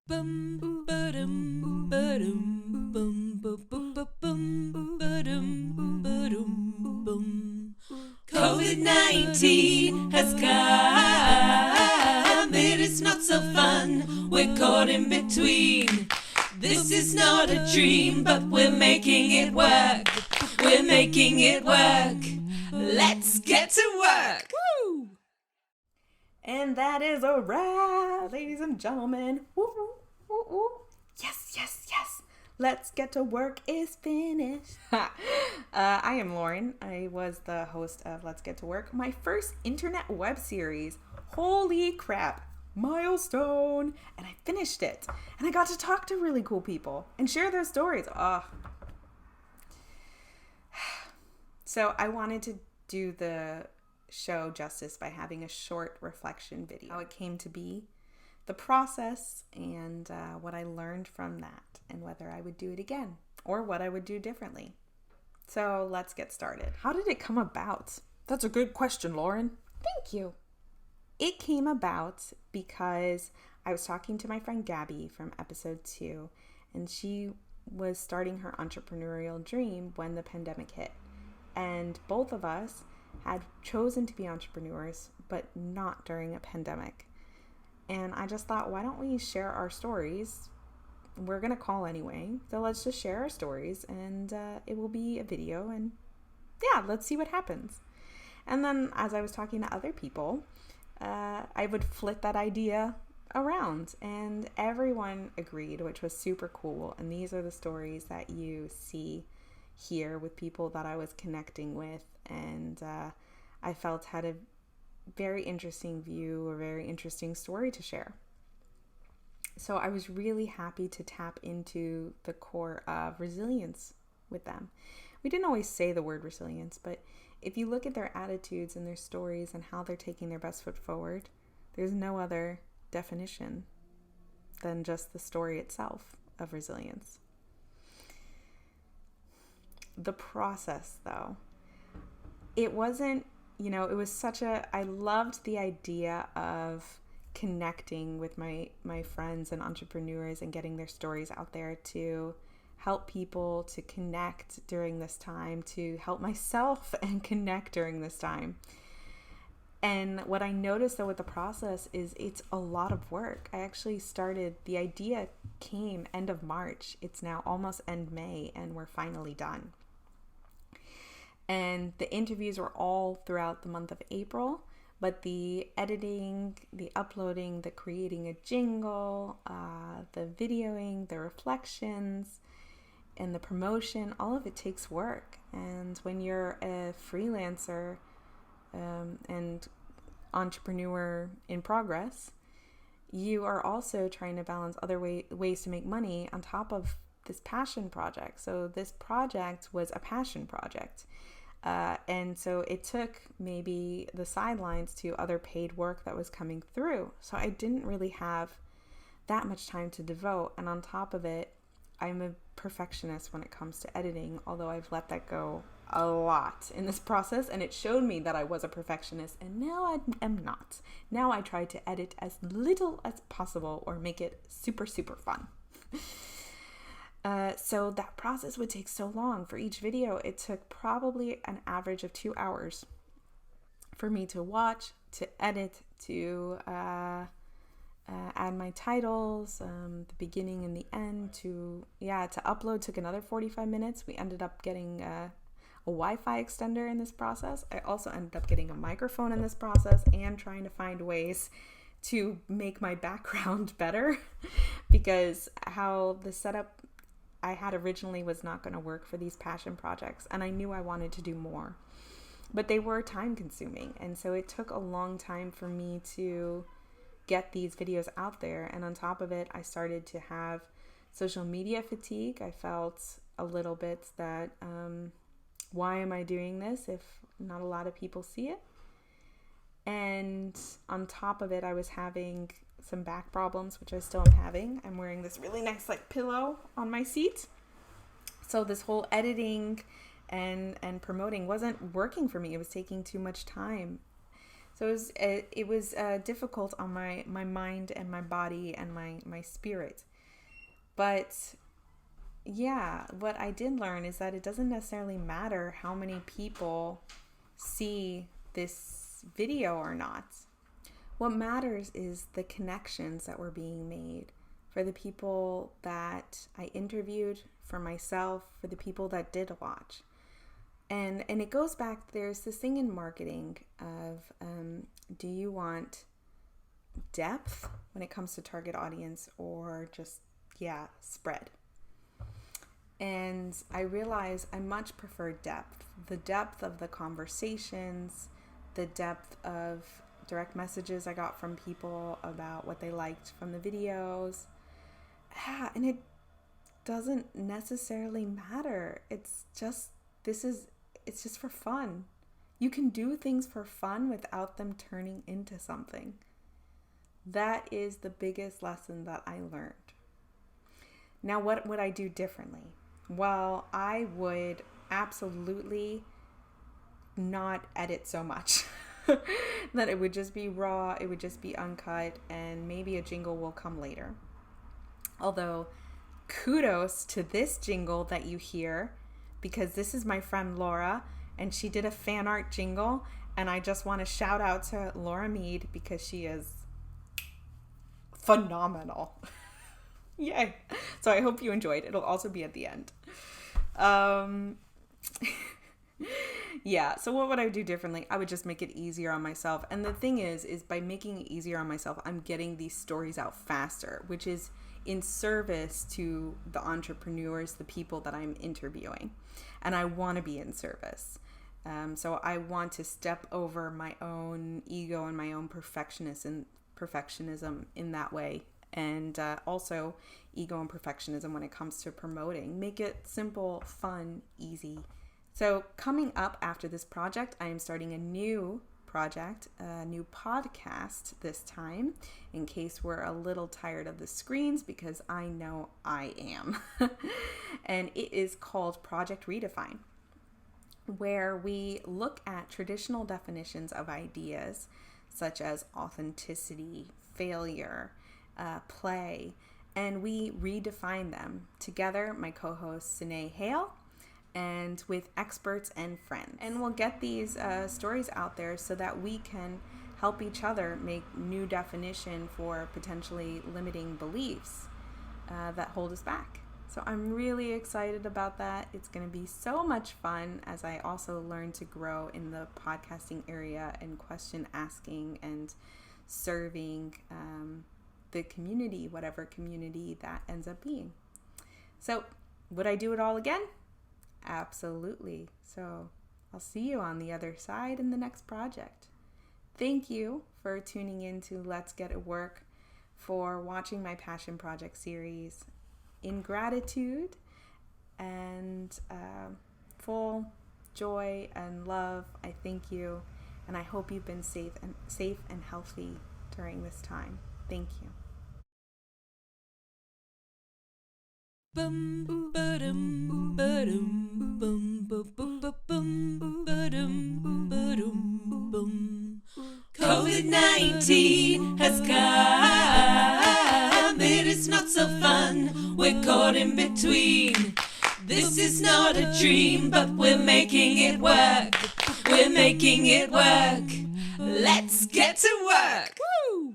Bum ba-dum ba-dum bum ba-bum ba-dum ba-dum bum. COVID-19 has come. It is not so fun. We're caught in between. This is not a dream, but we're making it work. We're making it work. Let's get to work. Woo! And that is a wrap, ladies and gentlemen. Woo, woo, woo, woo. Yes, yes, yes. Let's get to work is finished. I am Lauren. I was the host of Let's Get to Work, my first internet web series. Holy crap. Milestone. And I finished it. And I got to talk to really cool people and share their stories. So I wanted to do the show justice by having a short reflection video. How it came to be, the process, and what I learned from that, and whether I would do it again or what I would do differently. So let's get started. How did it come about? That's a good question, Lauren. Thank you. It came about because I was talking to my friend Gabby from episode 2, and she was starting her entrepreneurial dream when the pandemic hit. And both of us had chosen to be entrepreneurs, but not during a pandemic. And I just thought, why don't we share our stories? We're going to call anyway. So let's just share our stories, and it will be a video, and yeah, let's see what happens. And then as I was talking to other people, I would flip that idea around, and everyone agreed, which was super cool. And these are the stories that you see here with people that I was connecting with, and I felt had a very interesting view, a very interesting story to share. So I was really happy to tap into the core of resilience with them. We didn't always say the word resilience, but if you look at their attitudes and their stories and how they're taking their best foot forward, there's no other definition than just the story itself of resilience. The process, though, it wasn't, it was I loved the idea of connecting with my friends and entrepreneurs and getting their stories out there to help people to connect during this time, to help myself and connect during this time. And what I noticed though with the process is it's a lot of work. The idea came end of March. It's now almost end May, and we're finally done. And the interviews were all throughout the month of April, but the editing, the uploading, the creating a jingle, the videoing, the reflections, and the promotion, all of it takes work. And when you're a freelancer and entrepreneur in progress, you are also trying to balance other ways to make money on top of this passion project. So this project was a passion project. And so it took maybe the sidelines to other paid work that was coming through. So I didn't really have that much time to devote. And on top of it, I'm a perfectionist when it comes to editing, although I've let that go a lot in this process. And it showed me that I was a perfectionist, and now I am not. Now I try to edit as little as possible or make it super, super fun. So that process would take so long. For each video, it took probably an average of 2 hours for me to watch, to edit, to add my titles, the beginning and the end, to upload took another 45 minutes. We ended up getting a Wi-Fi extender in this process. I also ended up getting a microphone in this process and trying to find ways to make my background better because how the setup I had originally was not going to work for these passion projects, and I knew I wanted to do more, but they were time consuming, and so it took a long time for me to get these videos out there. And on top of it, I started to have social media fatigue. I felt a little bit that why am I doing this if not a lot of people see it? And on top of it, I was having some back problems, which I still am having. I'm wearing this really nice pillow on my seat. So this whole editing and promoting wasn't working for me. It was taking too much time. So So it was difficult on my mind and my body and my spirit. But yeah, what I did learn is that it doesn't necessarily matter how many people see this video or not. What matters is the connections that were being made for the people that I interviewed, for myself, for the people that did watch. And it goes back, there's this thing in marketing of, do you want depth when it comes to target audience, or just, spread? And I realize I much prefer depth. The depth of the conversations, the depth of direct messages I got from people about what they liked from the videos. And it doesn't necessarily matter. It's just for fun. You can do things for fun without them turning into something. That is the biggest lesson that I learned. Now, what would I do differently? Well, I would absolutely not edit so much. That it would just be raw, it would just be uncut, and maybe a jingle will come later. Although, kudos to this jingle that you hear, because this is my friend Laura, and she did a fan art jingle, and I just want to shout out to Laura Mead because she is phenomenal. Yay. So I hope you enjoyed. It'll also be at the end. So what would I do differently? I would just make it easier on myself. And the thing is by making it easier on myself, I'm getting these stories out faster, which is in service to the entrepreneurs, the people that I'm interviewing. And I want to be in service. So I want to step over my own ego and my own perfectionism in that way. And also ego and perfectionism when it comes to promoting. Make it simple, fun, easy. So coming up after this project, I am starting a new project, a new podcast this time, in case we're a little tired of the screens, because I know I am. And it is called Project Redefine, where we look at traditional definitions of ideas such as authenticity, failure, play, and we redefine them together, my co-host Sine Hale, and with experts and friends. And we'll get these stories out there so that we can help each other make new definition for potentially limiting beliefs that hold us back. So I'm really excited about that. It's going to be so much fun as I also learn to grow in the podcasting area and question asking and serving the community, whatever community that ends up being. So would I do it all again? Absolutely. So I'll see you on the other side in the next project. Thank you for tuning in to Let's Get It Work, for watching my Passion Project series. In gratitude and full joy and love, I thank you, and I hope you've been safe and healthy during this time. Thank you. COVID-19 has come, it is not so fun, we're caught in between. This is not a dream, but we're making it work. We're making it work. Let's get to work. Woo!